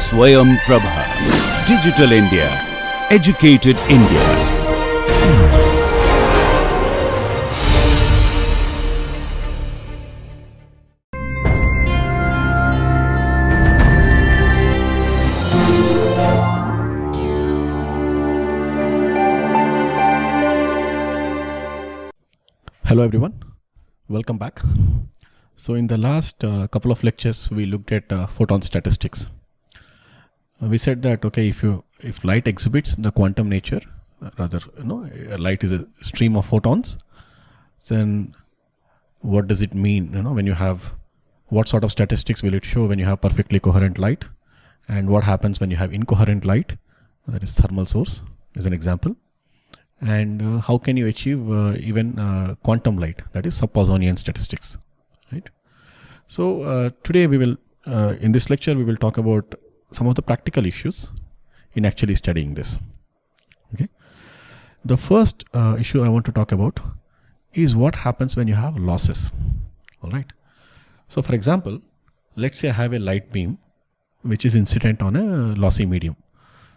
Swayam Prabha. Digital India. Educated India. Hello everyone, welcome back. So in the last couple of lectures we looked at photon statistics. We said that if light exhibits the quantum nature, light is a stream of photons, then what does it mean? When you have, what sort of statistics will it show when you have perfectly coherent light, and what happens when you have incoherent light, that is thermal source is an example. And how can you achieve even quantum light, that is sub-Poissonian statistics, right? So today we will, in this lecture, we will talk about some of the practical issues in actually studying this. Okay. The first issue I want to talk about is what happens when you have losses. All right. So for example, let's say I have a light beam which is incident on a lossy medium.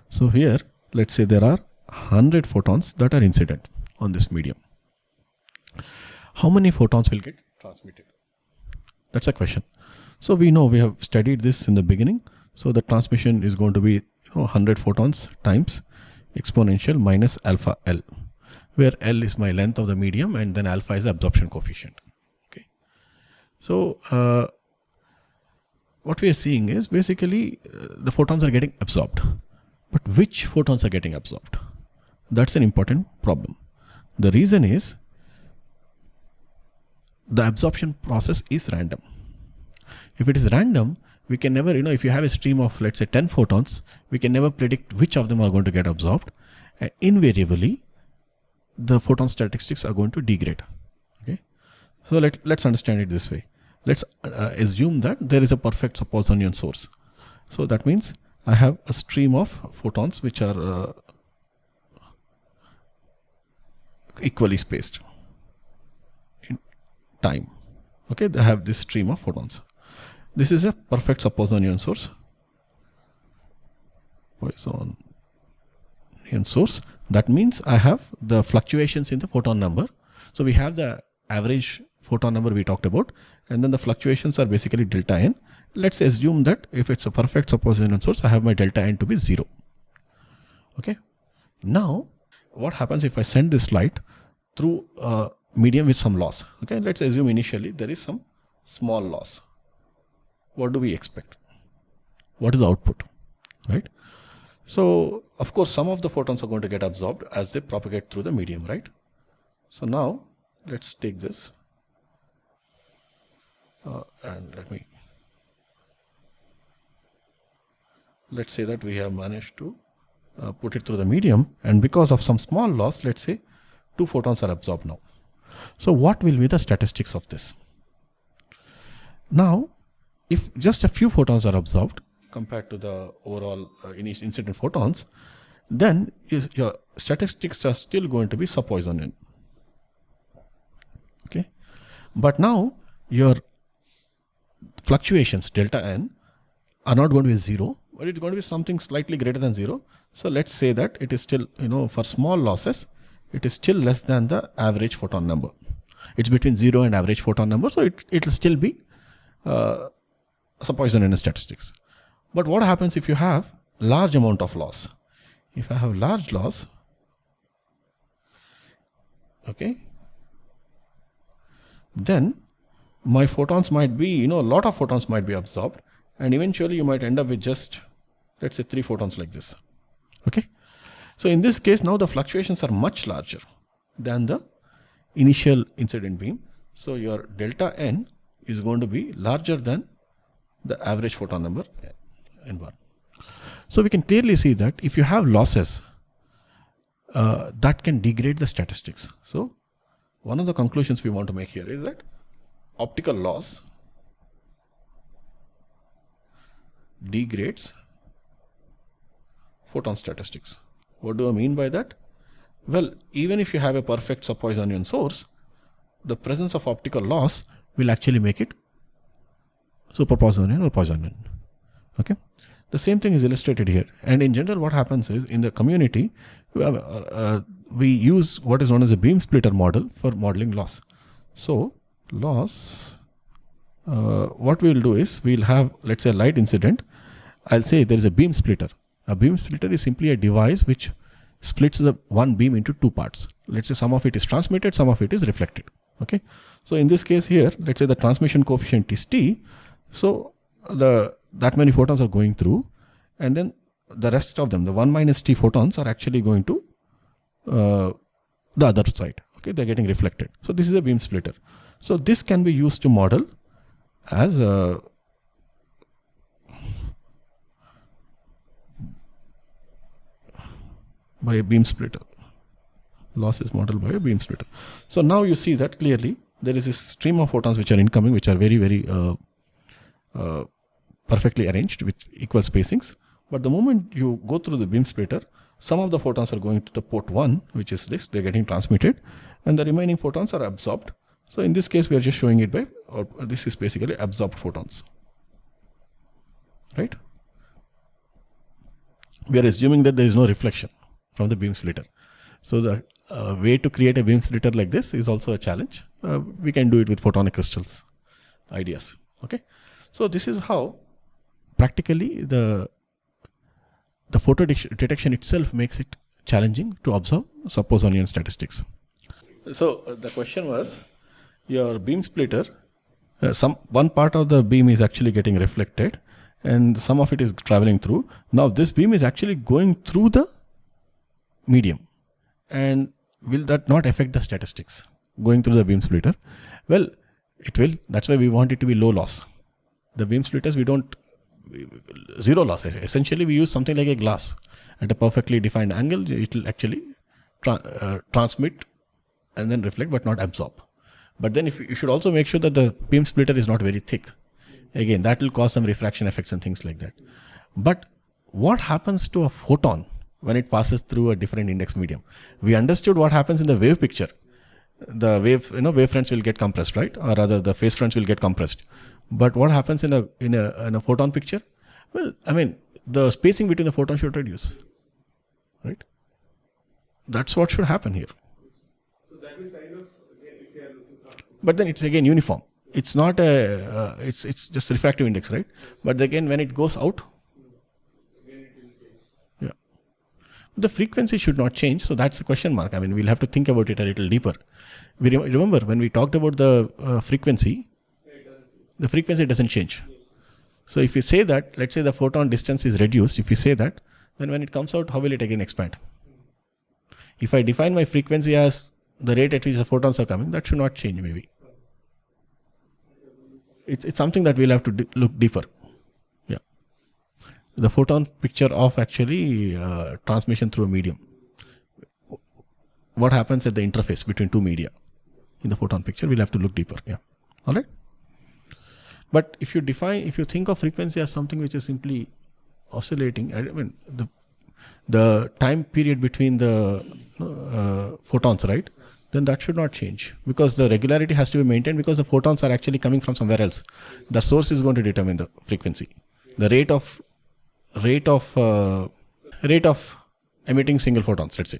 So here, let's say there are 100 photons that are incident on this medium. How many photons will get transmitted? That's a question. So we know, we have studied this in the beginning. So the transmission is going to be 100 photons times exponential minus alpha L, where L is my length of the medium and then alpha is the absorption coefficient. Okay. So what we are seeing is basically the photons are getting absorbed. But which photons are getting absorbed? That's an important problem. The reason is the absorption process is random. If it is random, we can never, if you have a stream of, let's say 10 photons, we can never predict which of them are going to get absorbed. And invariably, the photon statistics are going to degrade. Okay. So let's understand it this way. Let's assume that there is a perfect sub-Poissonian source. So that means I have a stream of photons which are equally spaced in time. Okay, they have this stream of photons. This is a perfect sub-Poissonian source. Poissonian source. That means I have the fluctuations in the photon number. So we have the average photon number we talked about, and then the fluctuations are basically delta n. Let's assume that if it's a perfect sub-Poissonian source, I have my delta n to be 0. Okay. Now, what happens if I send this light through a medium with some loss? Okay, let's assume initially there is some small loss. What do we expect? What is the output? Right? So, of course, some of the photons are going to get absorbed as they propagate through the medium, right? So now, let's take this and let's say that we have managed to put it through the medium, and because of some small loss, let's say 2 photons are absorbed now. So what will be the statistics of this? Now, if just a few photons are absorbed compared to the overall incident photons, then your statistics are still going to be sub-Poissonian. Okay, but now your fluctuations delta n are not going to be 0, but it's going to be something slightly greater than 0. So let's say that it is still, for small losses, it is still less than the average photon number. It's between 0 and average photon number, so it will still be sub-Poissonian statistics. But what happens if you have large amount of loss? If I have large loss, okay, then my photons might be, a lot of photons might be absorbed, and eventually you might end up with just, let's say 3 photons like this. Okay. So in this case, now the fluctuations are much larger than the initial incident beam. So your delta n is going to be larger than the average photon number n1. So we can clearly see that if you have losses, that can degrade the statistics. So one of the conclusions we want to make here is that optical loss degrades photon statistics. What do I mean by that? Well, even if you have a perfect sub-Poissonian source, the presence of optical loss will actually make it super Poissonian or Poissonian. Okay. The same thing is illustrated here. And in general, what happens is in the community, we use what is known as a beam splitter model for modeling loss. So loss, what we will do is we'll have, let's say, a light incident. I'll say there is a beam splitter. A beam splitter is simply a device which splits the one beam into two parts. Let's say some of it is transmitted, some of it is reflected. Okay. So in this case here, let's say the transmission coefficient is T. So that many photons are going through, and then the rest of them, the 1 minus T photons, are actually going to the other side. Okay. They're getting reflected. So this is a beam splitter. So this can be used to model as a by a beam splitter. Loss is modeled by a beam splitter. So now you see that clearly there is a stream of photons which are incoming, which are very, very perfectly arranged with equal spacings. But the moment you go through the beam splitter, some of the photons are going to the port 1, which is this, they're getting transmitted, and the remaining photons are absorbed. So in this case, we are just showing it by, or this is basically absorbed photons, right? We are assuming that there is no reflection from the beam splitter. So the way to create a beam splitter like this is also a challenge. We can do it with photonic crystals ideas. Okay. So this is how practically the photo detection itself makes it challenging to observe suppose-onion statistics. So the question was, your beam splitter, one part of the beam is actually getting reflected and some of it is traveling through. Now this beam is actually going through the medium, and will that not affect the statistics going through the beam splitter? Well, it will. That's why we want it to be low loss. The beam splitters, we don't, zero loss. Essentially, we use something like a glass at a perfectly defined angle. It will actually transmit and then reflect, but not absorb. But then you should also make sure that the beam splitter is not very thick. Again, that will cause some refraction effects and things like that. But what happens to a photon when it passes through a different index medium? We understood what happens in the wave picture. The wave fronts will get compressed, right? Or rather, the phase fronts will get compressed. But what happens in a photon picture? Well, I mean, the spacing between the photons should reduce, right? That's what should happen here. So that will kind of, again, if you are looking for, but then it's again uniform. It's not a, it's just refractive index, right? But again, when it goes out, the frequency should not change. So that's a question mark. I mean, we'll have to think about it a little deeper. We remember when we talked about the frequency, the frequency doesn't change. So if you say that, let's say the photon distance is reduced, if you say that, then when it comes out, how will it again expand? If I define my frequency as the rate at which the photons are coming, that should not change maybe. It's something that we'll have to look deeper. The photon picture of actually transmission through a medium. What happens at the interface between two media in the photon picture, we'll have to look deeper. Yeah. All right. But if you think of frequency as something which is simply oscillating, I mean, the time period between the photons, right? Then that should not change, because the regularity has to be maintained, because the photons are actually coming from somewhere else. The source is going to determine the frequency. The rate of emitting single photons, let's say,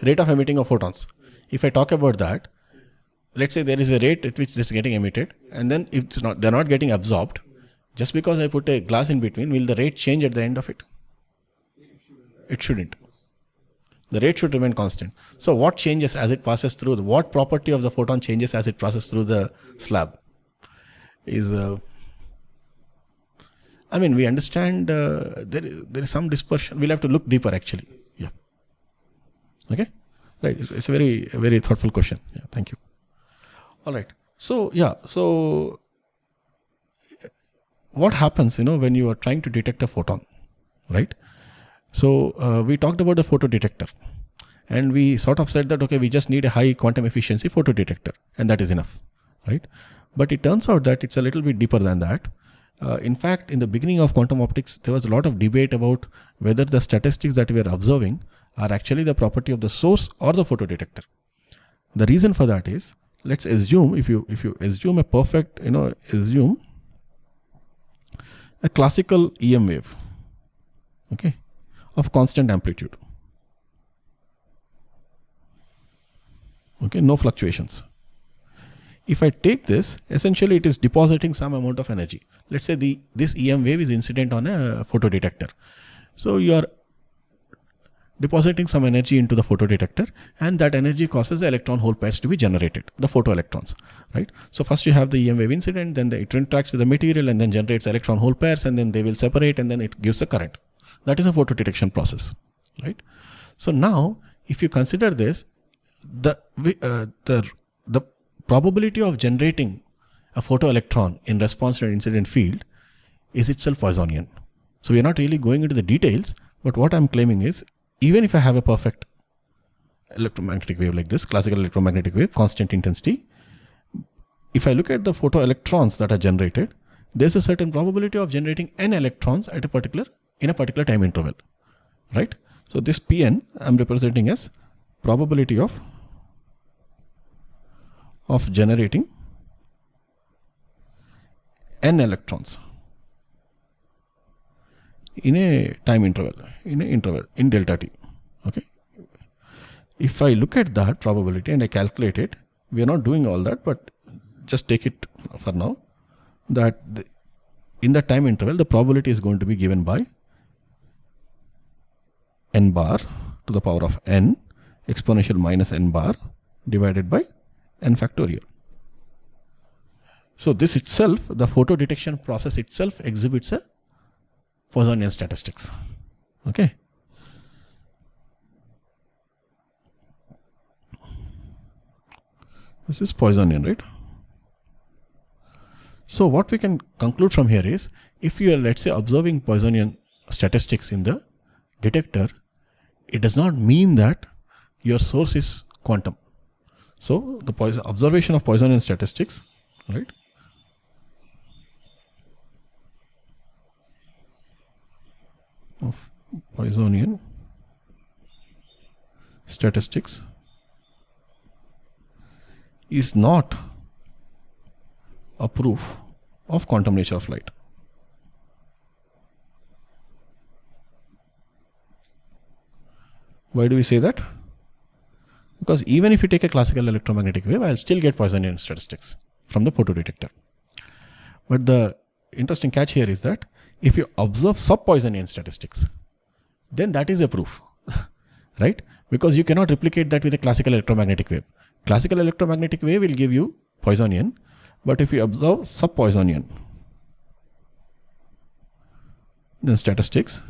rate of emitting of photons. If I talk about that, let's say there is a rate at which it's getting emitted, and then if they're not getting absorbed, just because I put a glass in between, will the rate change at the end of it? It shouldn't. The rate should remain constant. So what changes as it passes through? What property of the photon changes as it passes through the slab? I mean, we understand there is some dispersion. We'll have to look deeper actually. Yeah. Okay. Right. It's a very, very thoughtful question. Yeah. Thank you. All right. So yeah. So what happens, when you are trying to detect a photon, right? So we talked about the photodetector, and we sort of said that, okay, we just need a high quantum efficiency photodetector, and that is enough, right? But it turns out that it's a little bit deeper than that. In fact, in the beginning of quantum optics, there was a lot of debate about whether the statistics that we are observing are actually the property of the source or the photodetector. The reason for that is, let's assume, if you assume a perfect, assume a classical EM wave, okay, of constant amplitude. Okay, no fluctuations. If I take this, essentially it is depositing some amount of energy. Let's say this EM wave is incident on a photodetector. So you are depositing some energy into the photodetector, and that energy causes the electron hole pairs to be generated, the photoelectrons, right? So first you have the EM wave incident, then it interacts with the material and then generates electron hole pairs, and then they will separate and then it gives a current. That is a photodetection process, right? So now if you consider this, the probability of generating a photoelectron in response to an incident field is itself Poissonian. So we are not really going into the details, but what I'm claiming is, even if I have a perfect electromagnetic wave like this, classical electromagnetic wave, constant intensity, if I look at the photoelectrons that are generated, there's a certain probability of generating n electrons in a particular time interval, right? So this Pn I'm representing as probability of generating n electrons in a time interval, in delta t. Okay. If I look at that probability and I calculate it, we are not doing all that, but just take it for now, that in the time interval, the probability is going to be given by n bar to the power of n exponential minus n bar divided by n factorial. So this itself, the photodetection process itself exhibits a Poissonian statistics. Okay. This is Poissonian, right? So what we can conclude from here is, if you are, let's say, observing Poissonian statistics in the detector, it does not mean that your source is quantum. So the observation of Poissonian statistics, right? Of Poissonian statistics is not a proof of quantum nature of light. Why do we say that? Because even if you take a classical electromagnetic wave, I'll still get Poissonian statistics from the photodetector. But the interesting catch here is that if you observe sub-Poissonian statistics, then that is a proof, right? Because you cannot replicate that with a classical electromagnetic wave. Classical electromagnetic wave will give you Poissonian, but if you observe sub-Poissonian then statistics,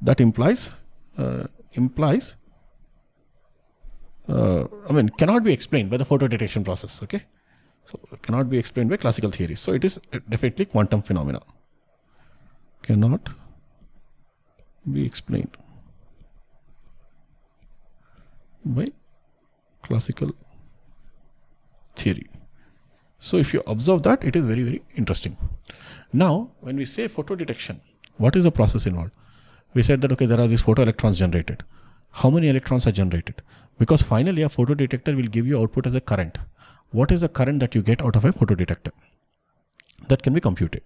that implies cannot be explained by the photodetection process. Okay, so cannot be explained by classical theories. So it is definitely quantum phenomena. Cannot be explained by classical theory. So if you observe that, it is very, very interesting. Now, when we say photodetection, what is the process involved? We said that, okay, there are these photoelectrons generated. How many electrons are generated? Because finally a photodetector will give you output as a current. What is the current that you get out of a photodetector? That can be computed.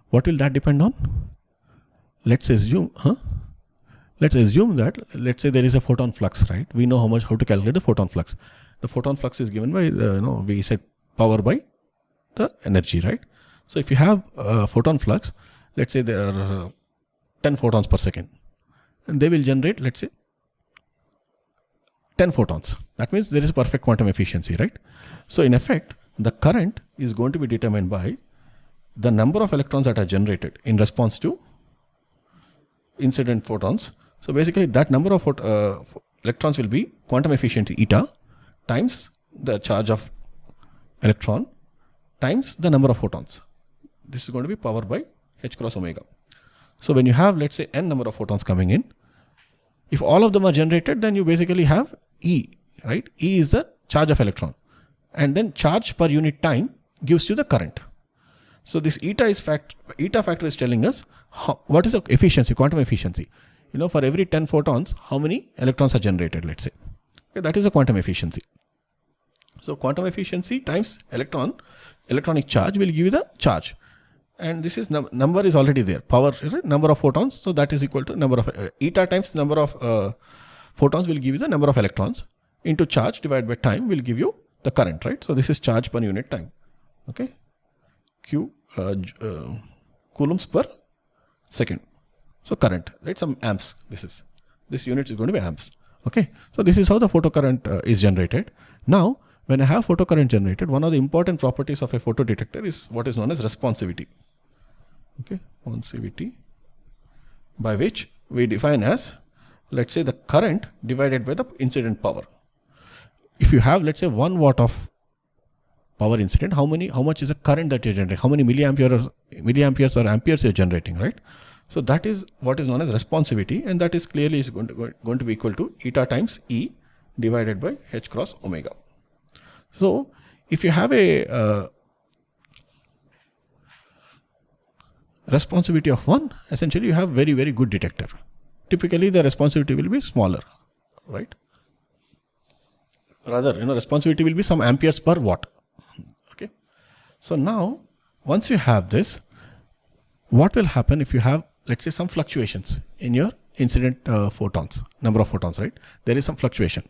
What will that depend on? Let's assume that, let's say there is a photon flux, right? We know how to calculate the photon flux. The photon flux is given by, we said power by the energy, right? So if you have a photon flux, let's say there are 10 photons per second, and they will generate, let's say, 10 photons. That means there is perfect quantum efficiency, right? So in effect, the current is going to be determined by the number of electrons that are generated in response to incident photons. So basically that number of electrons will be quantum efficiency eta times the charge of electron times the number of photons. This is going to be power by h cross omega. So when you have, let's say, n number of photons coming in, if all of them are generated, then you basically have E, right? E is the charge of electron, and then charge per unit time gives you the current. So this eta factor is telling us what is the efficiency, quantum efficiency. For every 10 photons, how many electrons are generated, let's say. Okay, that is the quantum efficiency. So quantum efficiency times electronic charge will give you the charge. and this is number is already there, power, right? Number of photons, so that is equal to number of eta times number of photons will give you the number of electrons into charge divided by time will give you the current, right? So this is charge per unit time, okay? Coulombs per second. So current, right? Some amps. This unit is going to be amps. Okay. So this is how the photocurrent is generated. Now, when I have photocurrent generated, one of the important properties of a photodetector is what is known as responsivity. Okay, responsivity, by which we define as, let's say, the current divided by the incident power. If you have, let's say, 1 watt of power incident, how much is the current that you're generating? How many milliamperes or amperes you're generating, right? So that is what is known as responsivity, and that is clearly is going to be equal to eta times E divided by H cross omega. So if you have a responsivity of 1, essentially you have very, very good detector. Typically the responsivity will be smaller, right? Rather, responsivity will be some amperes per watt. Okay. So now, once you have this, what will happen if you have, let's say, some fluctuations in your incident photons, number of photons, right? There is some fluctuation.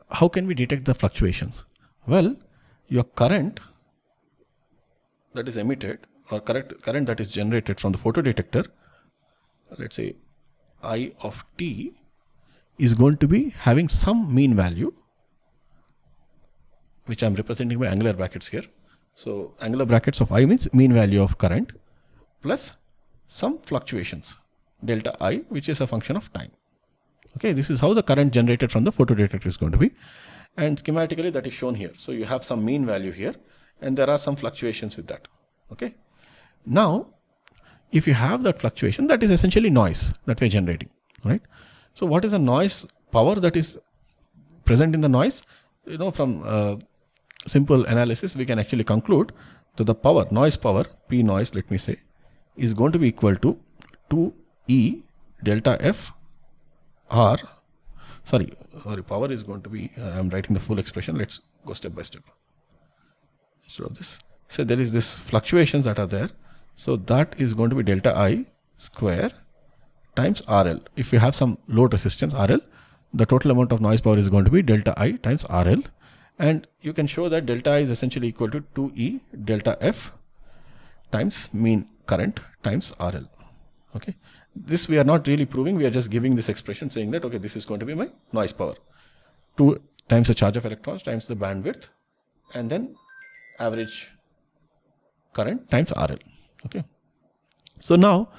How can we detect the fluctuations? Well, your current that is emitted or current that is generated from the photodetector, let's say I of t, is going to be having some mean value, which I'm representing by angular brackets here. So angular brackets of I means mean value of current plus some fluctuations, delta I, which is a function of time. Okay, this is how the current generated from the photodetector is going to be, and schematically that is shown here. So you have some mean value here, and there are some fluctuations with that. Okay, now if you have that fluctuation, that is essentially noise that we are generating, right? So what is the noise power that is present in the noise? From simple analysis, we can actually conclude that the power, noise power, P noise, let me say, is going to be equal to 2E delta F R. Sorry, power is going to be, I'm writing the full expression. Let's go step by step. Instead of this, so there is this fluctuations that are there. So that is going to be delta I square times RL. If you have some load resistance RL, the total amount of noise power is going to be delta I times RL. And you can show that delta I is essentially equal to 2E delta F times mean current times RL. Okay. This we are not really proving, we are just giving this expression saying that, okay, this is going to be my noise power. 2 times the charge of electrons times the bandwidth, and then average current times RL. Okay. So now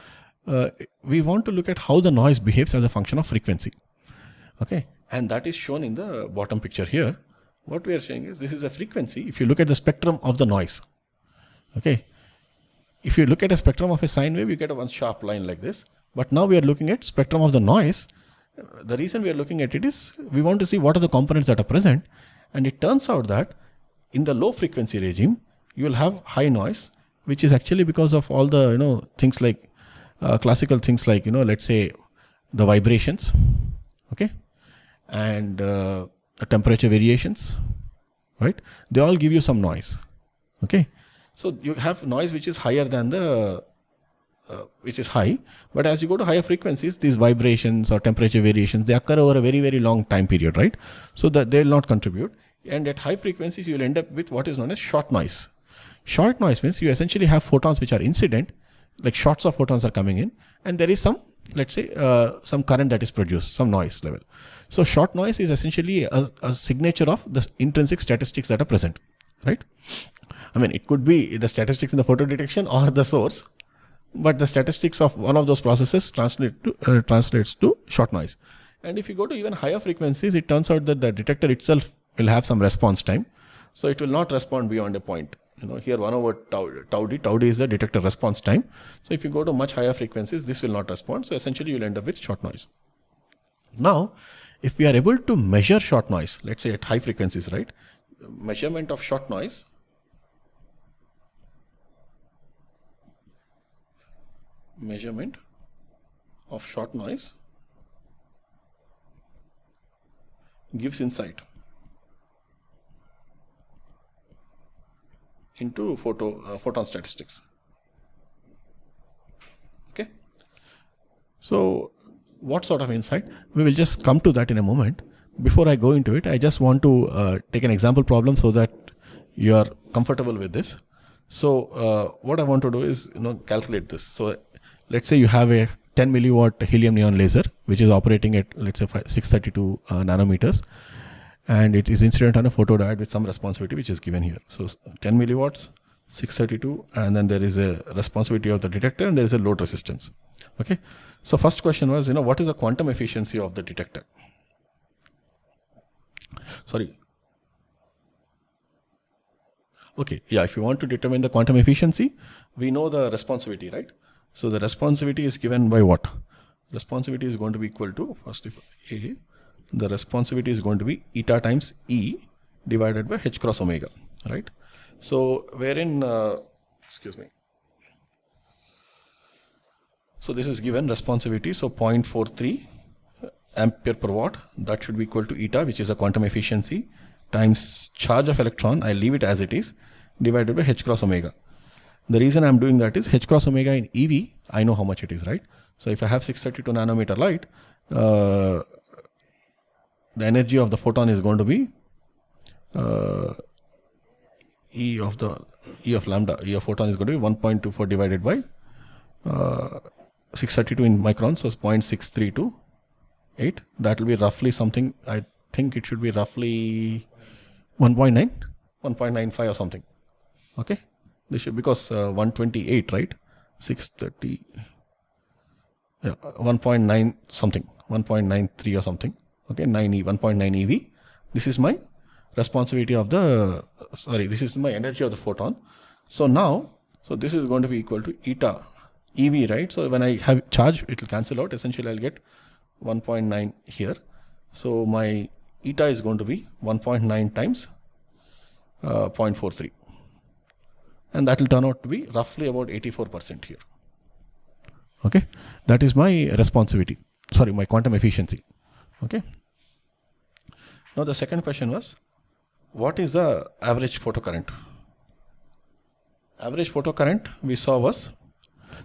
we want to look at how the noise behaves as a function of frequency. Okay. And that is shown in the bottom picture here. What we are saying is this is a frequency. If you look at the spectrum of the noise, okay, if you look at a spectrum of a sine wave, you get a one sharp line like this. But now we are looking at spectrum of the noise. The reason we are looking at it is we want to see what are the components that are present. And it turns out that in the low frequency regime, you will have high noise, which is actually because of all the, things like classical things like, let's say the vibrations, okay, and the temperature variations, right? They all give you some noise, okay? So you have noise which is higher than the, which is high, but as you go to higher frequencies, these vibrations or temperature variations, they occur over a very, very long time period, right? So that they will not contribute. And at high frequencies, you will end up with what is known as short noise. Short noise means you essentially have photons which are incident, like shots of photons are coming in, and there is some, let's say, some current that is produced, some noise level. So short noise is essentially a signature of the intrinsic statistics that are present, right? I mean, it could be the statistics in the photodetection or the source, but the statistics of one of those processes translates to short noise. And if you go to even higher frequencies, it turns out that the detector itself will have some response time. So it will not respond beyond a point. Here 1 over tau d is the detector response time. So if you go to much higher frequencies, this will not respond. So essentially you'll end up with short noise. Now, if we are able to measure short noise, let's say at high frequencies, right? Measurement of short noise gives insight into photon statistics. So what sort of insight? We will just come to that in a moment. Before I go into it, I just want to take an example problem so that you are comfortable with this. So what I want to do is calculate this. So let's say you have a 10 milliwatt helium neon laser which is operating at, let's say, 632 nanometers, and it is incident on a photodiode with some responsivity which is given here. So 10 milliwatts, 632, and then there is a responsivity of the detector and there is a load resistance. Okay. So first question was, what is the quantum efficiency of the detector? Sorry. Okay, yeah, if you want to determine the quantum efficiency, we know the responsivity, right? So the responsivity is given by what? Responsivity is going to be equal to, first if A, the responsivity is going to be eta times E divided by H cross omega, right? So wherein, excuse me. So this is given responsivity, so 0.43 ampere per watt, that should be equal to eta, which is a quantum efficiency, times charge of electron, I leave it as it is, divided by H cross omega. The reason I'm doing that is H cross omega in EV, I know how much it is, right? So if I have 632 nanometer light, the energy of the photon is going to be E of lambda, E of photon is going to be 1.24 divided by 632 in microns, so it's 0.6328. That will be roughly something, I think it should be roughly 1.9, 1.95 or something. Okay, this should, because 128, right? 630, yeah, 1.9 something, 1.93 or something. Okay, 1.9 EV. This is my responsivity of the, this is my energy of the photon. So now, so this is going to be equal to eta EV, right? So when I have charge, it will cancel out. Essentially, I'll get 1.9 here. So my eta is going to be 1.9 times 0.43. And that will turn out to be roughly about 84% here. Okay, that is my responsivity, my quantum efficiency. Okay. Now the second question was, what is the average photocurrent? Average photocurrent we saw was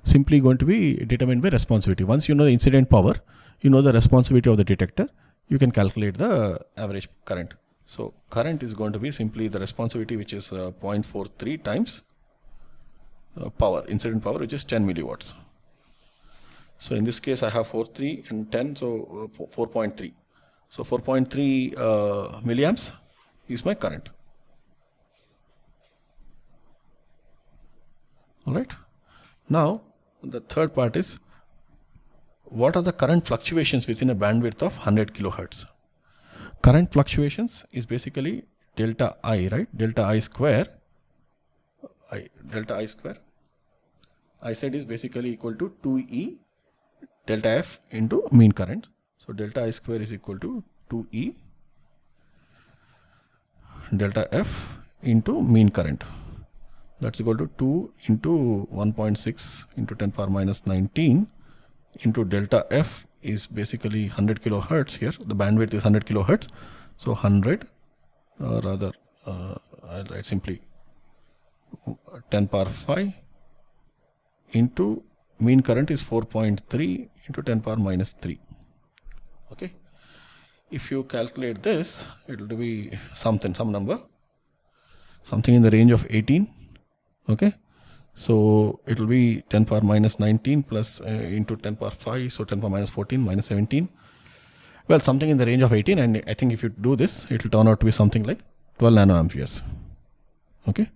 simply going to be determined by responsivity. Once you know the incident power, you know the responsivity of the detector, you can calculate the average current. So current is going to be simply the responsivity, which is 0.43 times power, incident power, which is 10 milliwatts. So in this case, I have 4.3 and 10, so 4.3. So 4.3 milliamps is my current. All right. Now, the third part is, what are the current fluctuations within a bandwidth of 100 kilohertz? Current fluctuations is basically delta I, right? Delta I square. Delta I square. I said is basically equal to 2E delta F into mean current. So delta I square is equal to 2E delta F into mean current. That's equal to 2 into 1.6 into 10 power minus 19 into delta F is basically 100 kilohertz here. The bandwidth is 100 kilohertz. So 100, I'll write simply 10 power 5 into mean current is 4.3 into 10 power minus 3. Okay. If you calculate this, it will be some number, something in the range of 18. Okay. So it will be 10 power minus 19 plus into 10 power 5. So 10 power minus 14 minus 17. Well, something in the range of 18. And I think if you do this, it will turn out to be something like 12 nanoamperes. Okay.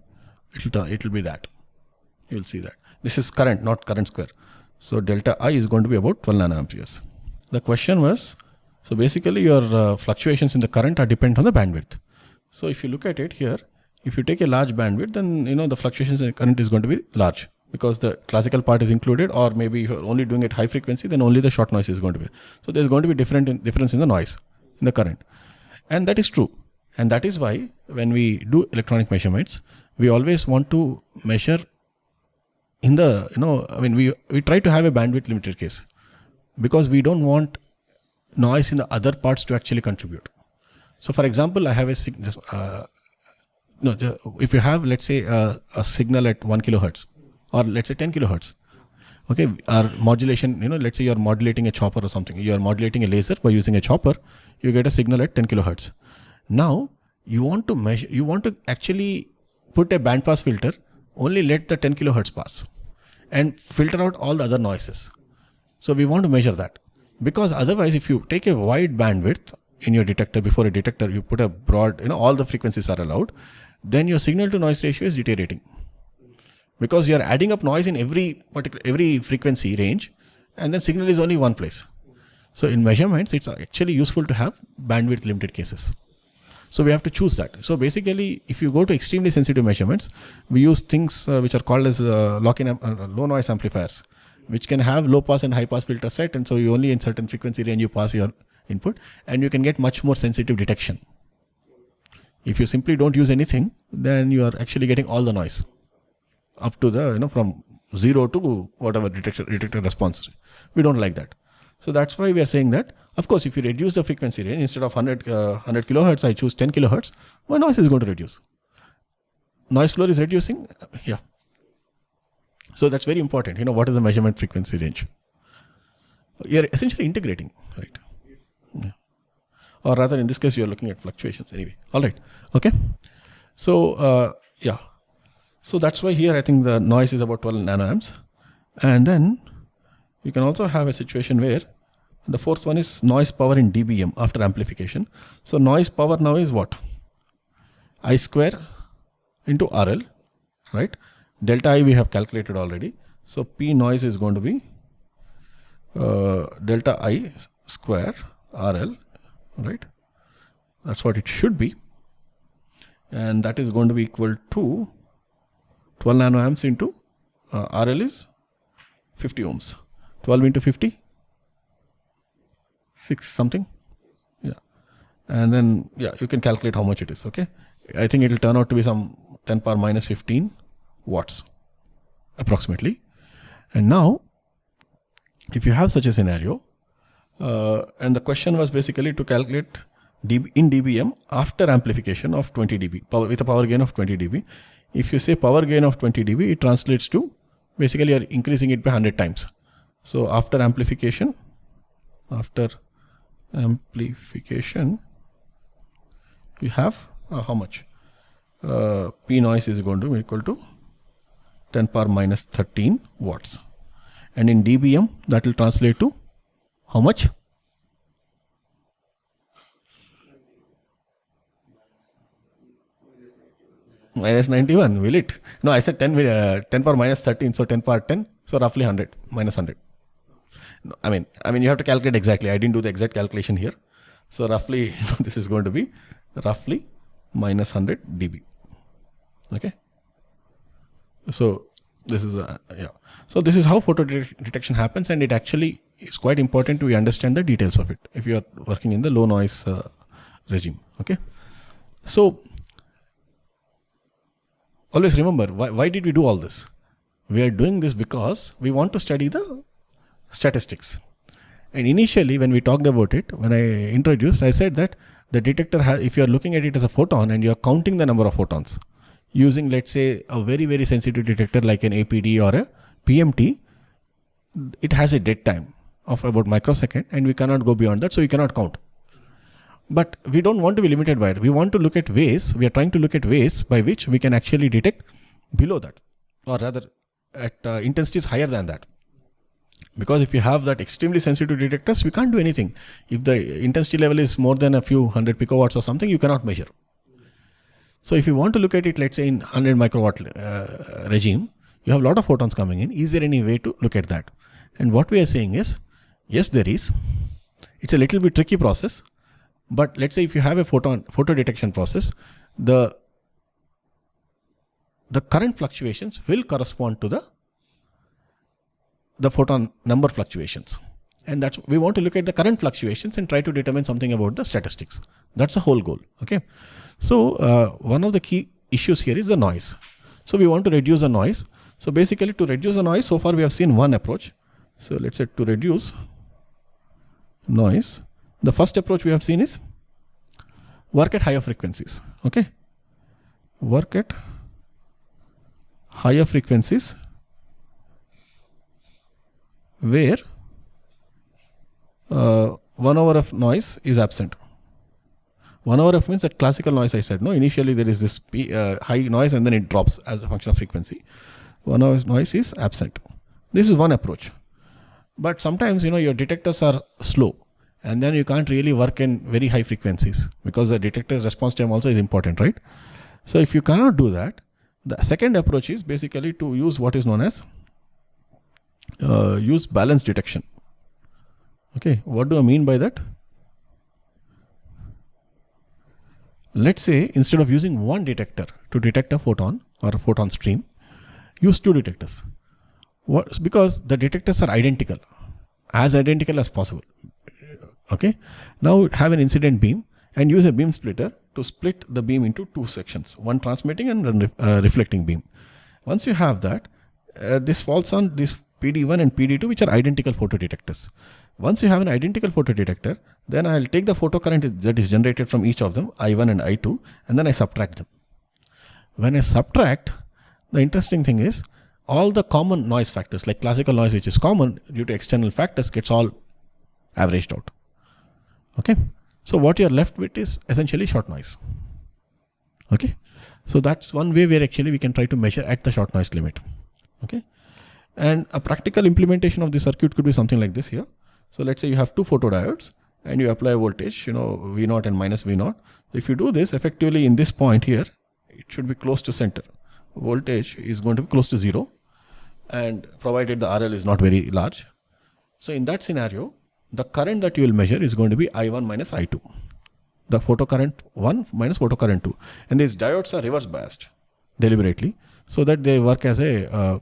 It will be that. You will see that. This is current, not current square. So delta I is going to be about 12 nanoamperes. The question was, so basically your fluctuations in the current are dependent on the bandwidth. So if you look at it here, if you take a large bandwidth, then the fluctuations in the current is going to be large because the classical part is included, or maybe if you're only doing it high frequency, then only the short noise is going to be. So there's going to be difference in the noise, in the current. And that is true. And that is why when we do electronic measurements, we always want to measure in the, we try to have a bandwidth limited case because we don't want noise in the other parts to actually contribute. So for example, I have a signal, if you have, let's say, a signal at 1 kilohertz or let's say 10 kilohertz, Okay, our modulation, let's say you're modulating a chopper or something. You're modulating a laser by using a chopper. You get a signal at 10 kilohertz. Now you want to measure. You want to actually put a band pass filter. Only let the 10 kilohertz pass, and filter out all the other noises. So we want to measure that, because otherwise, if you take a wide bandwidth in your detector, before a detector you put a broad, all the frequencies are allowed, then your signal to noise ratio is deteriorating, because you are adding up noise in every frequency range, and then signal is only one place. So in measurements, it's actually useful to have bandwidth limited cases. So we have to choose that. So basically, if you go to extremely sensitive measurements, we use things which are called as lock-in low noise amplifiers, which can have low pass and high pass filter set, and so you only in certain frequency range you pass your input, and you can get much more sensitive detection. If you simply don't use anything, then you are actually getting all the noise up to the from 0 to whatever detector response. We don't like that. So that's why we are saying that, of course, if you reduce the frequency range, instead of 100 kilohertz, I choose 10 kilohertz, my noise is going to reduce. Noise floor is reducing. Yeah. So that's very important. What is the measurement frequency range? You're essentially integrating, right? Yeah. Or rather, in this case, you're looking at fluctuations anyway. All right. Okay. So, yeah. So that's why here I think the noise is about 12 nanoamps. And then you can also have a situation where the fourth one is noise power in dBm after amplification. So noise power now is what? I square into RL, right? Delta I we have calculated already. So P noise is going to be delta I square RL, right? That's what it should be. And that is going to be equal to 12 nanoamps into RL is 50 ohms. 12 into 50, 6 something. Yeah. And then, yeah, you can calculate how much it is. Okay. I think it will turn out to be some 10 power minus 15 watts approximately. And now, if you have such a scenario, and the question was basically to calculate in dBm after amplification of 20 dB, with a power gain of 20 dB. If you say power gain of 20 dB, it translates to basically you're increasing it by 100 times. So after amplification, you have how much? P noise is going to be equal to 10 power minus 13 watts. And in dBm, that will translate to how much? Minus 91, will it? No, I said 10 power minus 13, so 10 power 10, so roughly 100, minus 100. No, I mean, you have to calculate exactly. I didn't do the exact calculation here. So roughly, this is going to be roughly minus 100 dB. Okay. So this is yeah. So this is how photo detection happens, and it actually is quite important to understand the details of it if you are working in the low noise regime. Okay. So always remember, why did we do all this? We are doing this because we want to study the statistics. And initially, when we talked about it, when I introduced, I said that the detector, if you are looking at it as a photon and you are counting the number of photons using, let's say, a very, very sensitive detector like an APD or a PMT, it has a dead time of about microsecond, and we cannot go beyond that, so you cannot count. But we don't want to be limited by it. We want to look at ways, we are trying to look at ways by which we can actually detect below that, or rather at intensities higher than that. Because if you have that extremely sensitive detectors, we can't do anything. If the intensity level is more than a few hundred picowatts or something, you cannot measure. So if you want to look at it, let's say in 100 microwatt regime, you have a lot of photons coming in. Is there any way to look at that? And what we are saying is, yes, there is. It's a little bit tricky process. But let's say if you have a photo detection process, the current fluctuations will correspond to the photon number fluctuations. And that's, we want to look at the current fluctuations and try to determine something about the statistics. That's the whole goal. Okay. So one of the key issues here is the noise. So we want to reduce the noise. So basically to reduce the noise, so far we have seen one approach. So let's say to reduce noise, the first approach we have seen is work at higher frequencies. Okay. Work at higher frequencies where 1 over of noise is absent. 1 over f means that classical noise I said, no, initially there is this high noise and then it drops as a function of frequency. 1 over noise is absent. This is one approach. But sometimes, your detectors are slow and then you can't really work in very high frequencies because the detector response time also is important, right? So if you cannot do that, the second approach is basically to use what is known as use balance detection. Okay, what do I mean by that? Let's say instead of using one detector to detect a photon or a photon stream, use 2 detectors. Because the detectors are identical as possible. Okay, now have an incident beam and use a beam splitter to split the beam into 2 sections, one transmitting and one reflecting beam. Once you have that, this falls on this PD1 and PD2, which are identical photodetectors. Once you have an identical photodetector, then I'll take the photocurrent that is generated from each of them, I1 and I2, and then I subtract them. When I subtract, the interesting thing is all the common noise factors, like classical noise, which is common due to external factors, gets all averaged out. Okay, so what you're left with is essentially short noise. Okay, so that's one way where actually we can try to measure at the short noise limit. Okay, and a practical implementation of the circuit could be something like this here. So let's say you have 2 photodiodes and you apply voltage, V0 and minus V0. If you do this effectively in this point here, it should be close to center. Voltage is going to be close to 0, and provided the RL is not very large. So in that scenario, the current that you will measure is going to be I1 minus I2. The photocurrent 1 minus photocurrent 2. And these diodes are reverse biased deliberately so that they work as a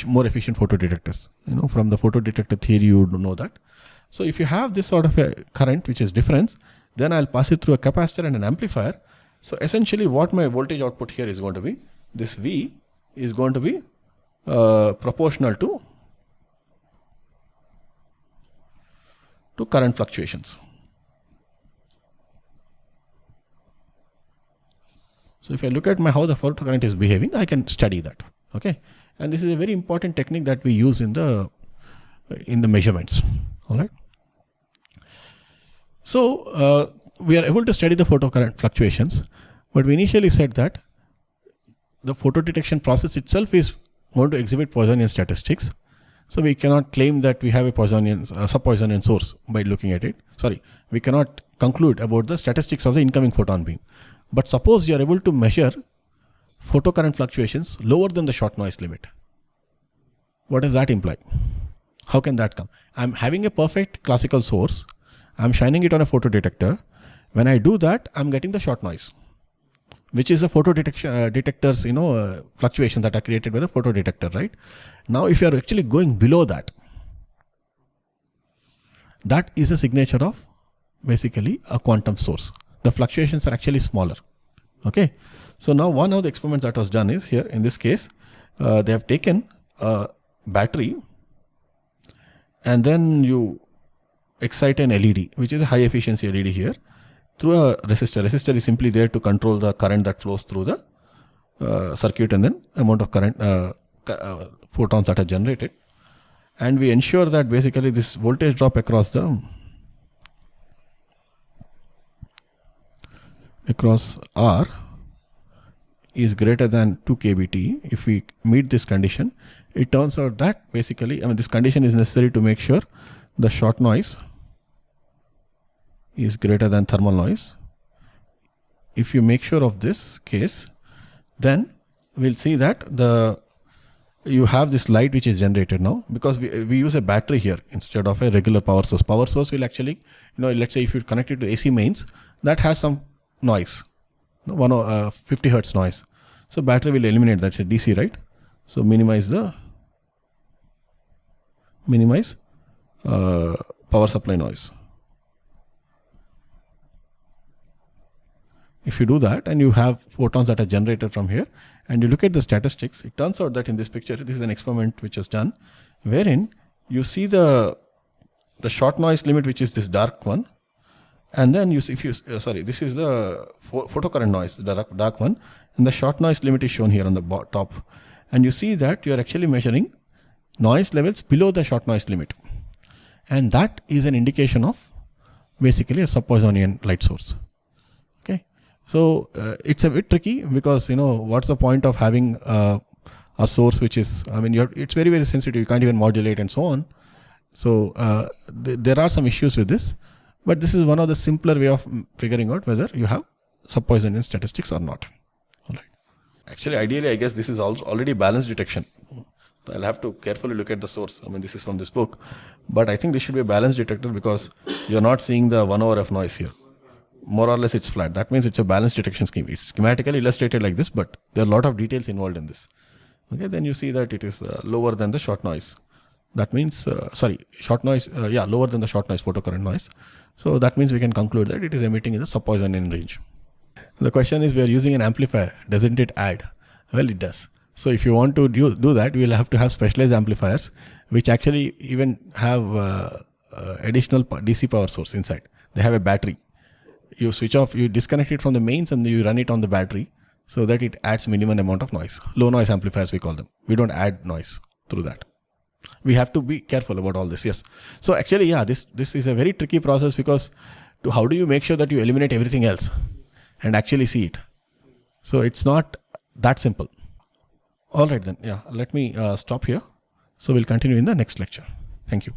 more efficient photodetectors. From the photodetector theory, you know that. So if you have this sort of a current which is difference, then I'll pass it through a capacitor and an amplifier. So essentially what my voltage output here is going to be, this V is going to be proportional to current fluctuations. So if I look at how the photocurrent is behaving, I can study that. Okay, and this is a very important technique that we use in the measurements. All right. So we are able to study the photocurrent fluctuations, but we initially said that the photodetection process itself is going to exhibit Poissonian statistics. So we cannot claim that we have a sub-Poissonian source by looking at it. We cannot conclude about the statistics of the incoming photon beam. But suppose you are able to measure photocurrent fluctuations lower than the short noise limit. What does that imply? How can that come? I'm having a perfect classical source. I'm shining it on a photodetector. When I do that, I'm getting the short noise, which is the detectors, fluctuations that are created by the photodetector, right? Now, if you are actually going below that, that is a signature of basically a quantum source. The fluctuations are actually smaller. Okay. So now one of the experiments that was done is here in this case, they have taken a battery and then you excite an LED, which is a high efficiency LED here, through a resistor. Resistor is simply there to control the current that flows through the circuit and then amount of current photons that are generated. And we ensure that basically this voltage drop across R is greater than 2 kBT. If we meet this condition, it turns out that basically, this condition is necessary to make sure the short noise is greater than thermal noise. If you make sure of this case, then we'll see that you have this light which is generated now, because we use a battery here instead of a regular power source. Power source will actually, let's say if you connect it to AC mains, that has some noise, 50 hertz noise. So battery will eliminate that. It's DC, right? So minimize power supply noise. If you do that and you have photons that are generated from here and you look at the statistics, it turns out that in this picture, this is an experiment which was done wherein you see the short noise limit, which is this dark one. And then this is the photocurrent noise, the dark one, and the short noise limit is shown here on the top. And you see that you are actually measuring noise levels below the short noise limit. And that is an indication of basically a sub-Poissonian light source. Okay, so it's a bit tricky because, what's the point of having a source which is, it's very, very sensitive. You can't even modulate and so on. So there are some issues with this, but this is one of the simpler way of figuring out whether you have sub-Poissonian statistics or not. All right. Actually, ideally, I guess this is already balanced detection. I'll have to carefully look at the source. This is from this book, but I think this should be a balanced detector because you're not seeing the 1/f noise here. More or less, it's flat. That means it's a balanced detection scheme. It's schematically illustrated like this, but there are a lot of details involved in this. Okay, then you see that it is lower than the short noise. That means, short noise, lower than the short noise photocurrent noise. So that means we can conclude that it is emitting in the sub-Poissonian range. The question is, we are using an amplifier. Doesn't it add? Well, it does. So if you want to do that, we'll have to have specialized amplifiers, which actually even have additional DC power source inside. They have a battery. You switch off, you disconnect it from the mains and you run it on the battery so that it adds minimum amount of noise. Low noise amplifiers, we call them. We don't add noise through that. We have to be careful about all this. Yes. So actually, this is a very tricky process because how do you make sure that you eliminate everything else and actually see it? So it's not that simple. All right then. Let me stop here. So we'll continue in the next lecture. Thank you.